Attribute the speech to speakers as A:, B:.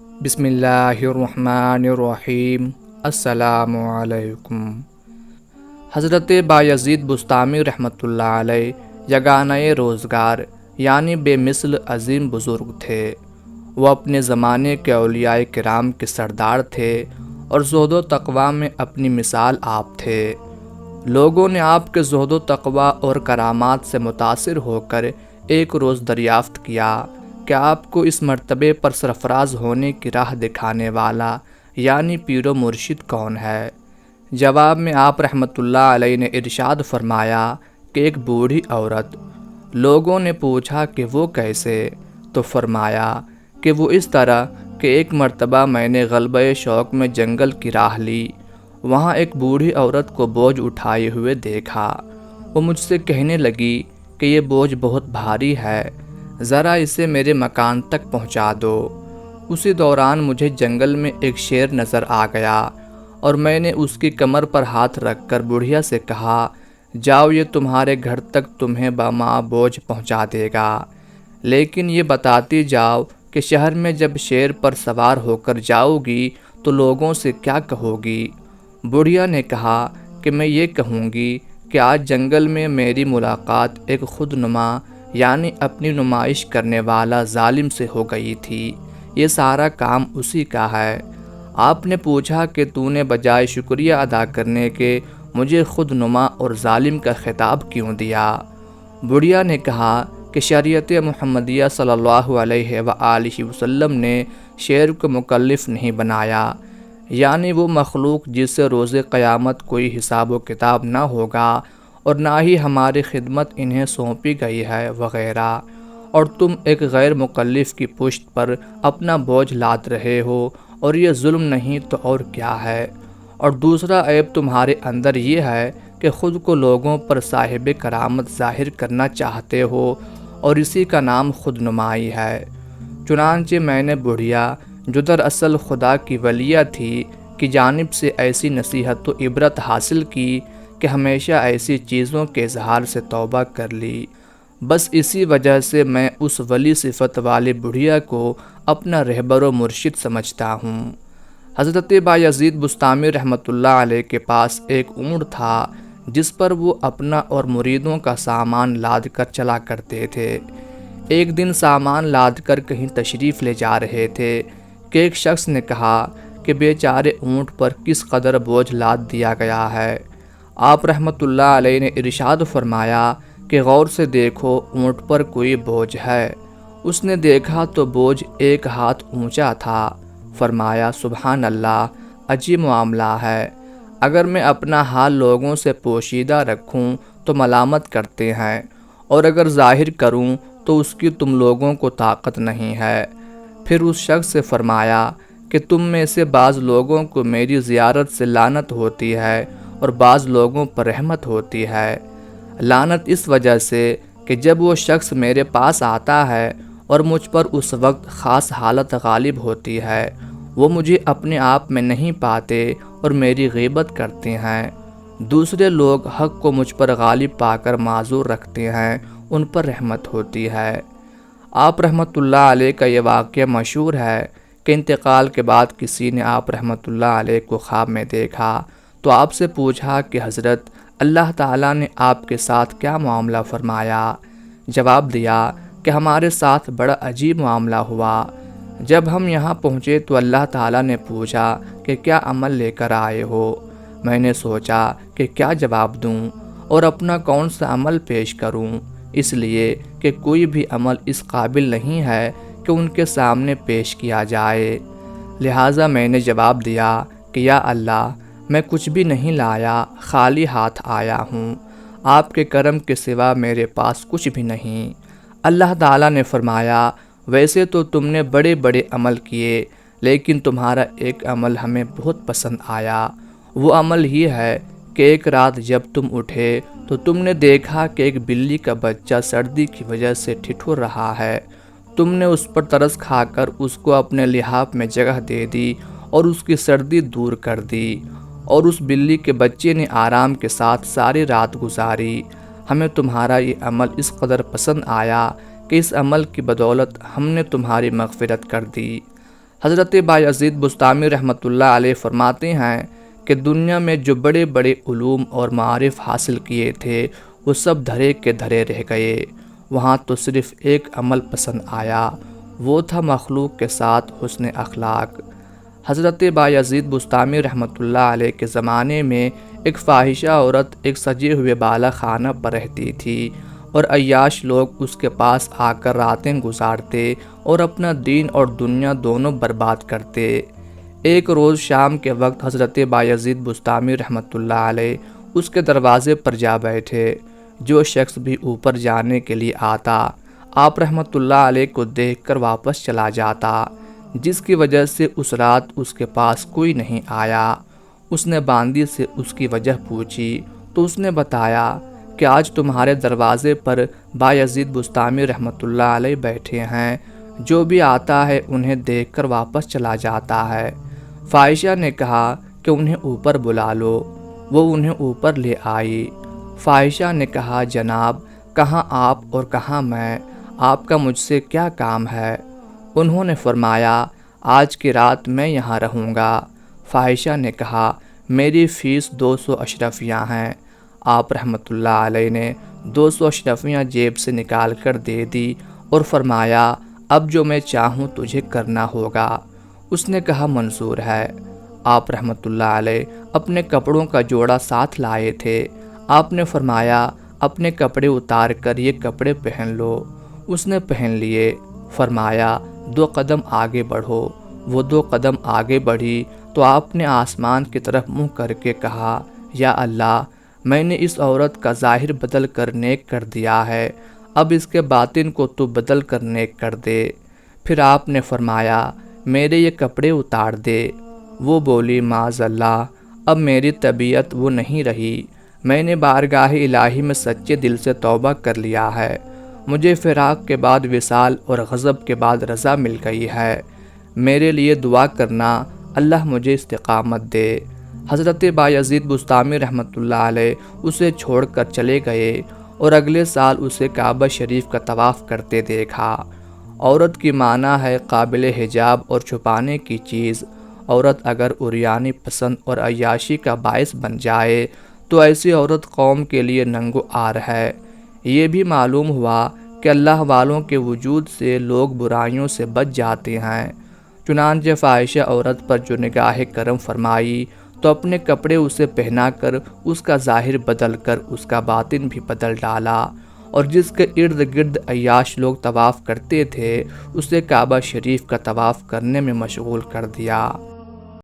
A: بسم اللہ الرحمن الرحیم۔ السلام علیکم۔ حضرت بایزید بسطامی رحمۃ اللہ علیہ یگانہ روزگار یعنی بے مثل عظیم بزرگ تھے۔ وہ اپنے زمانے کے اولیاء کرام کے سردار تھے اور زہد و تقوی میں اپنی مثال آپ تھے۔ لوگوں نے آپ کے زہد و تقوی اور کرامات سے متاثر ہو کر ایک روز دریافت کیا کہ آپ کو اس مرتبے پر سرفراز ہونے کی راہ دکھانے والا یعنی پیر و مرشد کون ہے؟ جواب میں آپ رحمۃ اللہ علیہ نے ارشاد فرمایا کہ ایک بوڑھی عورت۔ لوگوں نے پوچھا کہ وہ کیسے؟ تو فرمایا کہ وہ اس طرح کہ ایک مرتبہ میں نے غلبہ شوق میں جنگل کی راہ لی، وہاں ایک بوڑھی عورت کو بوجھ اٹھائے ہوئے دیکھا۔ وہ مجھ سے کہنے لگی کہ یہ بوجھ بہت بھاری ہے، ذرا اسے میرے مکان تک پہنچا دو۔ اسی دوران مجھے جنگل میں ایک شیر نظر آ گیا اور میں نے اس کی کمر پر ہاتھ رکھ کر بڑھیا سے کہا، جاؤ، یہ تمہارے گھر تک تمہیں باماں بوجھ پہنچا دے گا، لیکن یہ بتاتی جاؤ کہ شہر میں جب شیر پر سوار ہو کر جاؤ گی تو لوگوں سے کیا کہو گی؟ بڑھیا نے کہا کہ میں یہ کہوں گی کہ آج جنگل میں میری ملاقات ایک خود نما یعنی اپنی نمائش کرنے والا ظالم سے ہو گئی تھی، یہ سارا کام اسی کا ہے۔ آپ نے پوچھا کہ تو نے بجائے شکریہ ادا کرنے کے مجھے خود نما اور ظالم کا خطاب کیوں دیا؟ بڑھیا نے کہا کہ شریعت محمدیہ صلی اللہ علیہ وآلہ وسلم نے شیر کو مکلف نہیں بنایا، یعنی وہ مخلوق جس سے روز قیامت کوئی حساب و کتاب نہ ہوگا اور نہ ہی ہماری خدمت انہیں سونپی گئی ہے وغیرہ، اور تم ایک غیر مکلف کی پشت پر اپنا بوجھ لاد رہے ہو، اور یہ ظلم نہیں تو اور کیا ہے؟ اور دوسرا عیب تمہارے اندر یہ ہے کہ خود کو لوگوں پر صاحب کرامت ظاہر کرنا چاہتے ہو، اور اسی کا نام خود نمائی ہے۔ چنانچہ میں نے بڑھیا، جو دراصل خدا کی ولیہ تھی، کی جانب سے ایسی نصیحت و عبرت حاصل کی کہ ہمیشہ ایسی چیزوں کے اظہار سے توبہ کر لی۔ بس اسی وجہ سے میں اس ولی صفت والے بڑھیا کو اپنا رہبر و مرشد سمجھتا ہوں۔ حضرت بایزید بسطامی رحمۃ اللہ علیہ کے پاس ایک اونٹ تھا جس پر وہ اپنا اور مریدوں کا سامان لاد کر چلا کرتے تھے۔ ایک دن سامان لاد کر کہیں تشریف لے جا رہے تھے کہ ایک شخص نے کہا کہ بیچارے اونٹ پر کس قدر بوجھ لاد دیا گیا ہے۔ آپ رحمۃ اللہ علیہ نے ارشاد فرمایا کہ غور سے دیکھو، اونٹ پر کوئی بوجھ ہے۔ اس نے دیکھا تو بوجھ ایک ہاتھ اونچا تھا۔ فرمایا، سبحان اللہ، عجیب معاملہ ہے، اگر میں اپنا حال لوگوں سے پوشیدہ رکھوں تو ملامت کرتے ہیں، اور اگر ظاہر کروں تو اس کی تم لوگوں کو طاقت نہیں ہے۔ پھر اس شخص سے فرمایا کہ تم میں سے بعض لوگوں کو میری زیارت سے لعنت ہوتی ہے اور بعض لوگوں پر رحمت ہوتی ہے۔ لعنت اس وجہ سے کہ جب وہ شخص میرے پاس آتا ہے اور مجھ پر اس وقت خاص حالت غالب ہوتی ہے، وہ مجھے اپنے آپ میں نہیں پاتے اور میری غیبت کرتے ہیں۔ دوسرے لوگ حق کو مجھ پر غالب پا کر معذور رکھتے ہیں، ان پر رحمت ہوتی ہے۔ آپ رحمۃ اللہ علیہ کا یہ واقعہ مشہور ہے کہ انتقال کے بعد کسی نے آپ رحمۃ اللہ علیہ کو خواب میں دیکھا تو آپ سے پوچھا کہ حضرت، اللہ تعالیٰ نے آپ کے ساتھ کیا معاملہ فرمایا؟ جواب دیا کہ ہمارے ساتھ بڑا عجیب معاملہ ہوا۔ جب ہم یہاں پہنچے تو اللہ تعالیٰ نے پوچھا کہ کیا عمل لے کر آئے ہو؟ میں نے سوچا کہ کیا جواب دوں اور اپنا کون سا عمل پیش کروں، اس لیے کہ کوئی بھی عمل اس قابل نہیں ہے کہ ان کے سامنے پیش کیا جائے۔ لہٰذا میں نے جواب دیا کہ یا اللہ، میں کچھ بھی نہیں لایا، خالی ہاتھ آیا ہوں، آپ کے کرم کے سوا میرے پاس کچھ بھی نہیں۔ اللہ تعالیٰ نے فرمایا، ویسے تو تم نے بڑے بڑے عمل کیے، لیکن تمہارا ایک عمل ہمیں بہت پسند آیا۔ وہ عمل یہ ہے کہ ایک رات جب تم اٹھے تو تم نے دیکھا کہ ایک بلی کا بچہ سردی کی وجہ سے ٹھٹھر رہا ہے۔ تم نے اس پر ترس کھا کر اس کو اپنے لحاف میں جگہ دے دی اور اس کی سردی دور کر دی، اور اس بلی کے بچے نے آرام کے ساتھ ساری رات گزاری۔ ہمیں تمہارا یہ عمل اس قدر پسند آیا کہ اس عمل کی بدولت ہم نے تمہاری مغفرت کر دی۔ حضرت بایزید بسطامی رحمۃ اللہ علیہ فرماتے ہیں کہ دنیا میں جو بڑے بڑے علوم اور معارف حاصل کیے تھے وہ سب دھرے کے دھرے رہ گئے، وہاں تو صرف ایک عمل پسند آیا، وہ تھا مخلوق کے ساتھ حسن اخلاق۔ حضرت بایزید بسطامی رحمۃ اللہ علیہ کے زمانے میں ایک فاحشہ عورت ایک سجے ہوئے بالا خانہ پر رہتی تھی اور عیاش لوگ اس کے پاس آ کر راتیں گزارتے اور اپنا دین اور دنیا دونوں برباد کرتے۔ ایک روز شام کے وقت حضرت بایزید بسطامی رحمۃ اللہ علیہ اس کے دروازے پر جا بیٹھے۔ جو شخص بھی اوپر جانے کے لیے آتا آپ رحمۃ اللہ علیہ کو دیکھ کر واپس چلا جاتا، جس کی وجہ سے اس رات اس کے پاس کوئی نہیں آیا۔ اس نے باندی سے اس کی وجہ پوچھی تو اس نے بتایا کہ آج تمہارے دروازے پر بایزید بسطامی رحمۃ اللہ علیہ بیٹھے ہیں، جو بھی آتا ہے انہیں دیکھ کر واپس چلا جاتا ہے۔ فاحشہ نے کہا کہ انہیں اوپر بلا لو، وہ انہیں اوپر لے آئی۔ فاحشہ نے کہا جناب کہاں آپ اور کہاں میں، آپ کا مجھ سے کیا کام ہے؟ انہوں نے فرمایا آج کی رات میں یہاں رہوں گا۔ فاحشہ نے کہا میری فیس 200 اشرفیاں ہیں۔ آپ رحمۃ اللہ علیہ نے 200 اشرفیاں جیب سے نکال کر دے دی اور فرمایا اب جو میں چاہوں تجھے کرنا ہوگا۔ اس نے کہا منظور ہے۔ آپ رحمۃ اللہ علیہ اپنے کپڑوں کا جوڑا ساتھ لائے تھے۔ آپ نے فرمایا اپنے کپڑے اتار کر یہ کپڑے پہن لو۔ اس نے پہن لیے۔ فرمایا 2 قدم آگے بڑھو۔ وہ 2 قدم آگے بڑھی تو آپ نے آسمان کی طرف منہ کر کے کہا یا اللہ میں نے اس عورت کا ظاہر بدل کر نیک کر دیا ہے، اب اس کے باطن کو تو بدل کر نیک کر دے۔ پھر آپ نے فرمایا میرے یہ کپڑے اتار دے۔ وہ بولی معاذ اللہ اب میری طبیعت وہ نہیں رہی، میں نے بارگاہ الہی میں سچے دل سے توبہ کر لیا ہے، مجھے فراق کے بعد وصال اور غضب کے بعد رضا مل گئی ہے، میرے لیے دعا کرنا اللہ مجھے استقامت دے۔ حضرت بایزید بسطامی رحمۃ اللہ علیہ اسے چھوڑ کر چلے گئے اور اگلے سال اسے کعبہ شریف کا طواف کرتے دیکھا۔ عورت کی معنی ہے قابل حجاب اور چھپانے کی چیز۔ عورت اگر عریانی پسند اور عیاشی کا باعث بن جائے تو ایسی عورت قوم کے لیے ننگ و عار ہے۔ یہ بھی معلوم ہوا کہ اللہ والوں کے وجود سے لوگ برائیوں سے بچ جاتے ہیں۔ چنانچہ فاحشہ عورت پر جو نگاہ کرم فرمائی تو اپنے کپڑے اسے پہنا کر اس کا ظاہر بدل کر اس کا باطن بھی بدل ڈالا، اور جس کے ارد گرد عیاش لوگ طواف کرتے تھے اسے کعبہ شریف کا طواف کرنے میں مشغول کر دیا۔